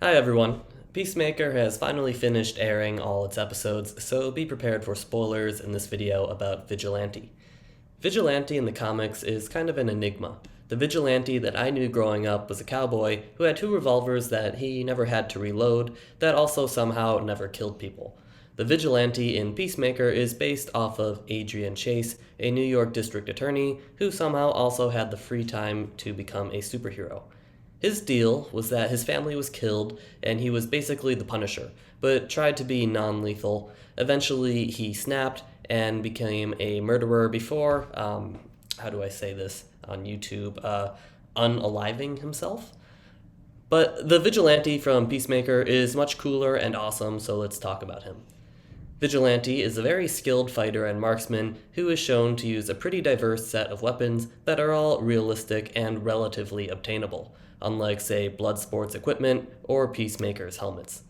Hi everyone. Peacemaker has finally finished airing all its episodes, so be prepared for spoilers in this video about Vigilante. Vigilante in the comics is kind of an enigma. The Vigilante that I knew growing up was a cowboy who had two revolvers that he never had to reload, that also somehow never killed people. The Vigilante in Peacemaker is based off of Adrian Chase, a New York district attorney who somehow also had the free time to become a superhero. His deal was that his family was killed and he was basically the Punisher, but tried to be non lethal. Eventually, he snapped and became a murderer before, how do I say this on YouTube, unaliving himself. But the vigilante from Peacemaker is much cooler and awesome, so let's talk about him. Vigilante is a very skilled fighter and marksman who is shown to use a pretty diverse set of weapons that are all realistic and relatively obtainable, unlike, say, Bloodsport's equipment or Peacemaker's helmets.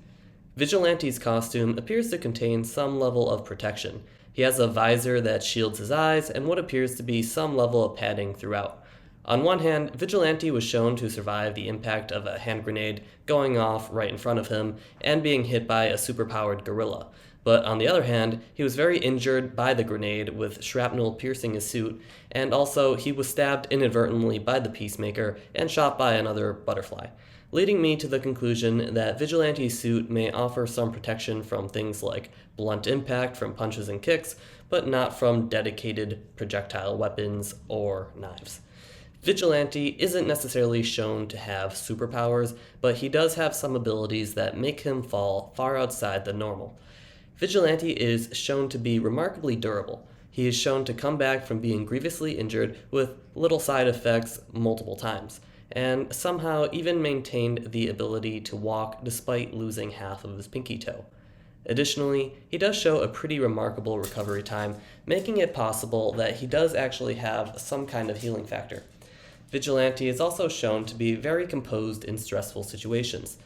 Vigilante's costume appears to contain some level of protection. He has a visor that shields his eyes and what appears to be some level of padding throughout. On one hand, Vigilante was shown to survive the impact of a hand grenade going off right in front of him and being hit by a superpowered gorilla. But on the other hand, he was very injured by the grenade, with shrapnel piercing his suit, and also he was stabbed inadvertently by the Peacemaker and shot by another butterfly, leading me to the conclusion that Vigilante's suit may offer some protection from things like blunt impact from punches and kicks, but not from dedicated projectile weapons or knives. Vigilante isn't necessarily shown to have superpowers, but he does have some abilities that make him fall far outside the normal. Vigilante is shown to be remarkably durable. He is shown to come back from being grievously injured with little side effects multiple times, and somehow even maintained the ability to walk despite losing half of his pinky toe. Additionally, he does show a pretty remarkable recovery time, making it possible that he does actually have some kind of healing factor. Vigilante is also shown to be very composed in stressful situations.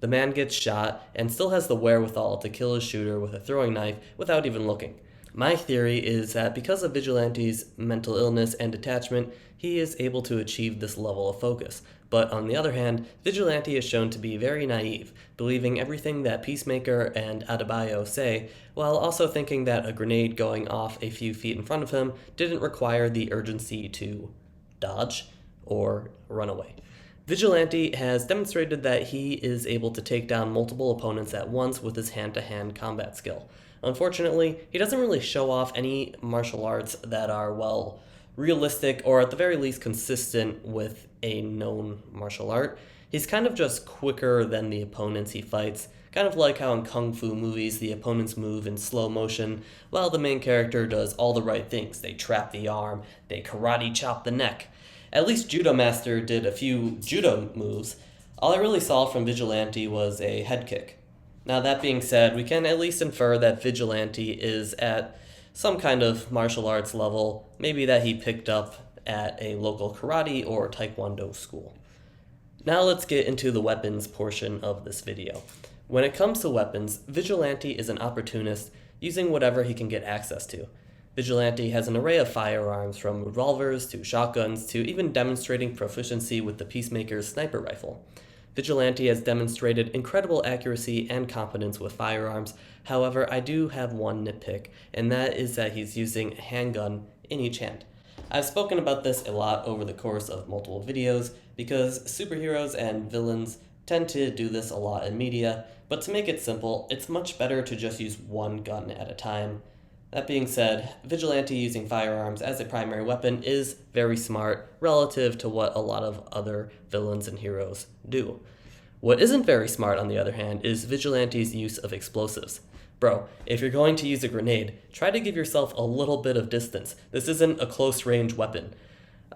The man gets shot and still has the wherewithal to kill his shooter with a throwing knife without even looking. My theory is that because of Vigilante's mental illness and detachment, he is able to achieve this level of focus. But on the other hand, Vigilante is shown to be very naive, believing everything that Peacemaker and Adebayo say, while also thinking that a grenade going off a few feet in front of him didn't require the urgency to dodge or run away. Vigilante has demonstrated that he is able to take down multiple opponents at once with his hand-to-hand combat skill. Unfortunately, he doesn't really show off any martial arts that are, well, realistic or at the very least consistent with a known martial art. He's kind of just quicker than the opponents he fights, kind of like how in kung fu movies the opponents move in slow motion while the main character does all the right things. They trap the arm, they karate chop the neck. At least Judo Master did a few judo moves. All I really saw from Vigilante was a head kick. Now, that being said, we can at least infer that Vigilante is at some kind of martial arts level, maybe that he picked up at a local karate or taekwondo school. Now let's get into the weapons portion of this video. When it comes to weapons, Vigilante is an opportunist using whatever he can get access to. Vigilante has an array of firearms, from revolvers to shotguns to even demonstrating proficiency with the Peacemaker's sniper rifle. Vigilante has demonstrated incredible accuracy and competence with firearms. However, I do have one nitpick, and that is that he's using a handgun in each hand. I've spoken about this a lot over the course of multiple videos because superheroes and villains tend to do this a lot in media, but to make it simple, it's much better to just use one gun at a time. That being said, Vigilante using firearms as a primary weapon is very smart relative to what a lot of other villains and heroes do. What isn't very smart, on the other hand, is Vigilante's use of explosives. Bro, if you're going to use a grenade, try to give yourself a little bit of distance. This isn't a close-range weapon.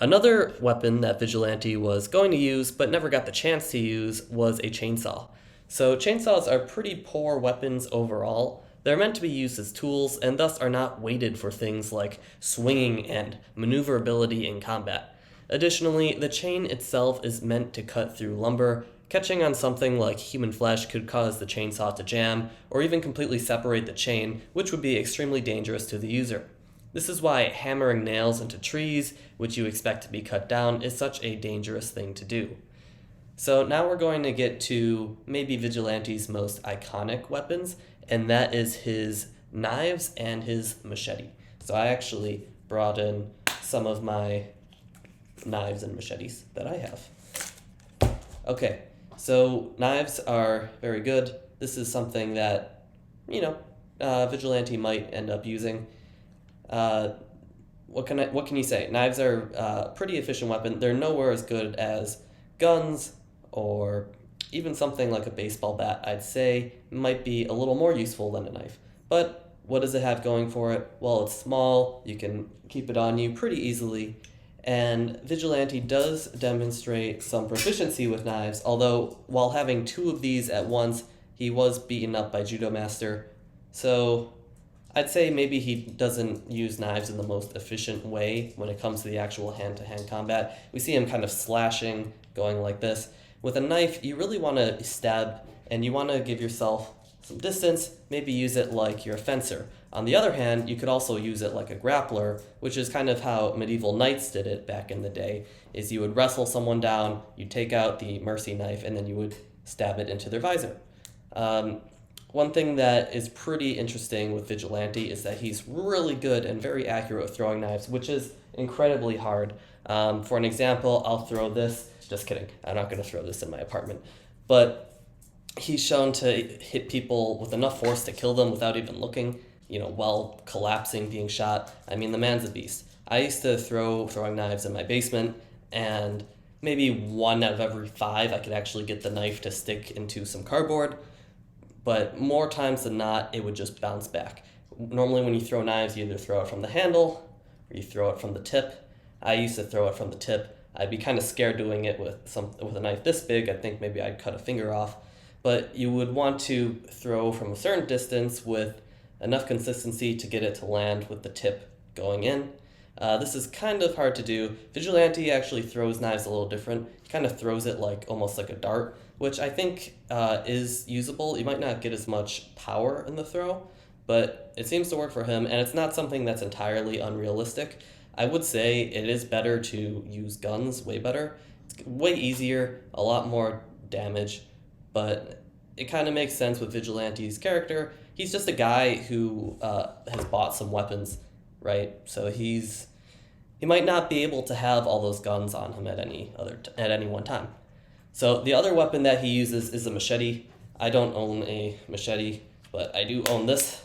Another weapon that Vigilante was going to use but never got the chance to use was a chainsaw. So chainsaws are pretty poor weapons overall. They're meant to be used as tools and thus are not weighted for things like swinging and maneuverability in combat. Additionally, the chain itself is meant to cut through lumber. Catching on something like human flesh could cause the chainsaw to jam or even completely separate the chain, which would be extremely dangerous to the user. This is why hammering nails into trees, which you expect to be cut down, is such a dangerous thing to do. So now we're going to get to maybe Vigilante's most iconic weapons, and that is his knives and his machete. So I actually brought in some of my knives and machetes that I have. Okay, so knives are very good. This is something that, Vigilante might end up using. What can you say? Knives are a pretty efficient weapon. They're nowhere as good as guns or even something like a baseball bat. I'd say might be a little more useful than a knife. But what does it have going for it? Well, it's small. You can keep it on you pretty easily. And Vigilante does demonstrate some proficiency with knives, although while having two of these at once, he was beaten up by Judo Master. So I'd say maybe he doesn't use knives in the most efficient way when it comes to the actual hand-to-hand combat. We see him kind of slashing, going like this. With a knife, you really want to stab, and you want to give yourself some distance, maybe use it like you're a fencer. On the other hand, you could also use it like a grappler, which is kind of how medieval knights did it back in the day, is you would wrestle someone down, you'd take out the mercy knife, and then you would stab it into their visor. One thing that is pretty interesting with Vigilante is that he's really good and very accurate with throwing knives, which is incredibly hard. For an example, I'll throw this. Just kidding. I'm not going to throw this in my apartment. But he's shown to hit people with enough force to kill them without even looking, while collapsing, being shot. I mean, the man's a beast. I used to throwing knives in my basement, and maybe 1 out of every 5 I could actually get the knife to stick into some cardboard. But more times than not, it would just bounce back. Normally when you throw knives, you either throw it from the handle or you throw it from the tip. I used to throw it from the tip. I'd be kind of scared doing it with a knife this big. I think maybe I'd cut a finger off. But you would want to throw from a certain distance with enough consistency to get it to land with the tip going in. This is kind of hard to do. Vigilante actually throws knives a little different. He kind of throws it almost like a dart, which I think is usable. You might not get as much power in the throw, but it seems to work for him, and it's not something that's entirely unrealistic. I would say it is better to use guns, way better. It's way easier, a lot more damage, but it kind of makes sense with Vigilante's character. He's just a guy who has bought some weapons, right? So he might not be able to have all those guns on him at any one time. So the other weapon that he uses is a machete. I don't own a machete, but I do own this,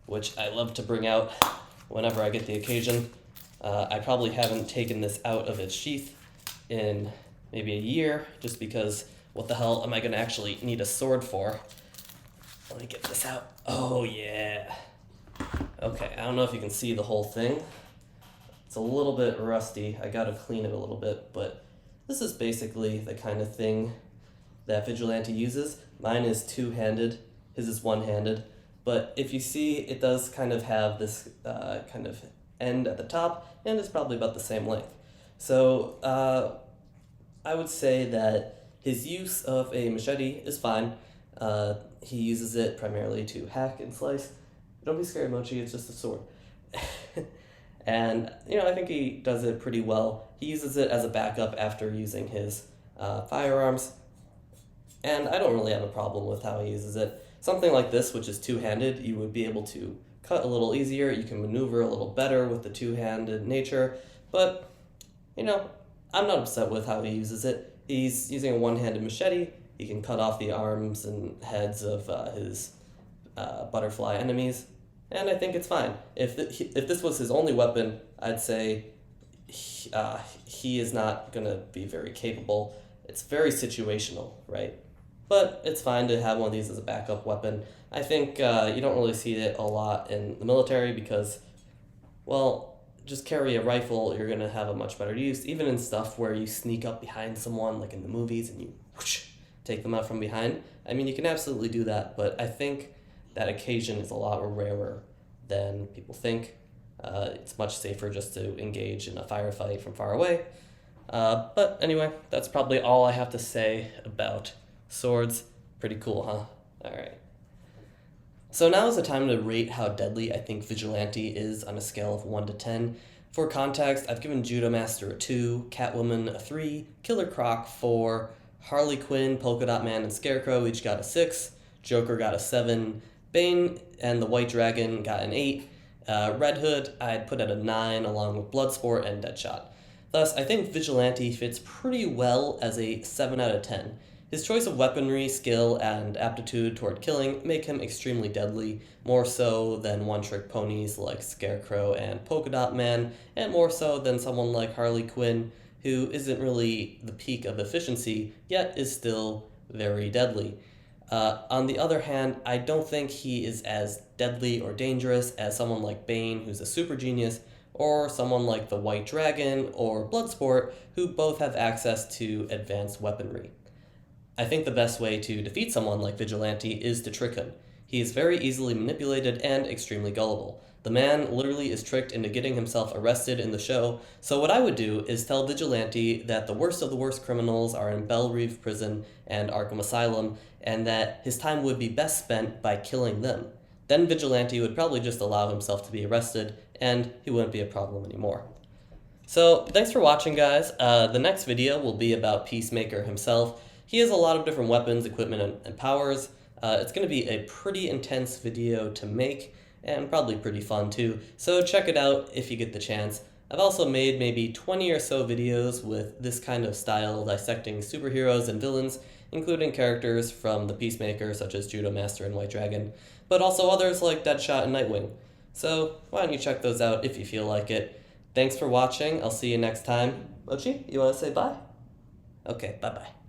which I love to bring out whenever I get the occasion. I probably haven't taken this out of its sheath in maybe a year, just because what the hell am I going to actually need a sword for? Let me get this out. Oh, yeah. Okay, I don't know if you can see the whole thing. It's a little bit rusty. I got to clean it a little bit, but this is basically the kind of thing that Vigilante uses. Mine is two-handed. His is one-handed. But if you see, it does kind of have this kind of end at the top, and it's probably about the same length. So I would say that his use of a machete is fine. He uses it primarily to hack and slice. Don't be scared, Mochi, it's just a sword. And, I think he does it pretty well. He uses it as a backup after using his firearms. And I don't really have a problem with how he uses it. Something like this, which is two-handed, you would be able to cut a little easier. You can maneuver a little better with the two-handed nature. But, I'm not upset with how he uses it. He's using a one-handed machete. He can cut off the arms and heads of his butterfly enemies. And I think it's fine. If this was his only weapon, I'd say he is not going to be very capable. It's very situational, right? But it's fine to have one of these as a backup weapon. I think you don't really see it a lot in the military because, well, just carry a rifle, you're going to have a much better use. Even in stuff where you sneak up behind someone, like in the movies, and you whoosh, take them out from behind. I mean, you can absolutely do that, but I think that occasion is a lot rarer than people think. It's much safer just to engage in a firefight from far away. But anyway, that's probably all I have to say about swords. Pretty cool, huh? Alright. So now is the time to rate how deadly I think Vigilante is on a scale of 1 to 10. For context, I've given Judo Master a 2, Catwoman a 3, Killer Croc 4, Harley Quinn, Polka Dot Man, and Scarecrow each got a 6. Joker got a 7. Bane and the White Dragon got an 8. Red Hood I'd put at a 9, along with Bloodsport and Deadshot. Thus, I think Vigilante fits pretty well as a 7 out of 10. His choice of weaponry, skill, and aptitude toward killing make him extremely deadly, more so than one-trick ponies like Scarecrow and Polka Dot Man, and more so than someone like Harley Quinn, who isn't really the peak of efficiency, yet is still very deadly. On the other hand, I don't think he is as deadly or dangerous as someone like Bane, who's a super genius, or someone like the White Dragon or Bloodsport, who both have access to advanced weaponry. I think the best way to defeat someone like Vigilante is to trick him. He is very easily manipulated and extremely gullible. The man literally is tricked into getting himself arrested in the show, so what I would do is tell Vigilante that the worst of the worst criminals are in Belle Reve Prison and Arkham Asylum, and that his time would be best spent by killing them. Then Vigilante would probably just allow himself to be arrested, and he wouldn't be a problem anymore. So, thanks for watching, guys. The next video will be about Peacemaker himself. He has a lot of different weapons, equipment, and powers. It's going to be a pretty intense video to make, and probably pretty fun too, so check it out if you get the chance. I've also made maybe 20 or so videos with this kind of style dissecting superheroes and villains, including characters from the Peacemaker such as Judo Master and White Dragon, but also others like Deadshot and Nightwing. So why don't you check those out if you feel like it. Thanks for watching, I'll see you next time. Mochi, you want to say bye? Okay, bye-bye.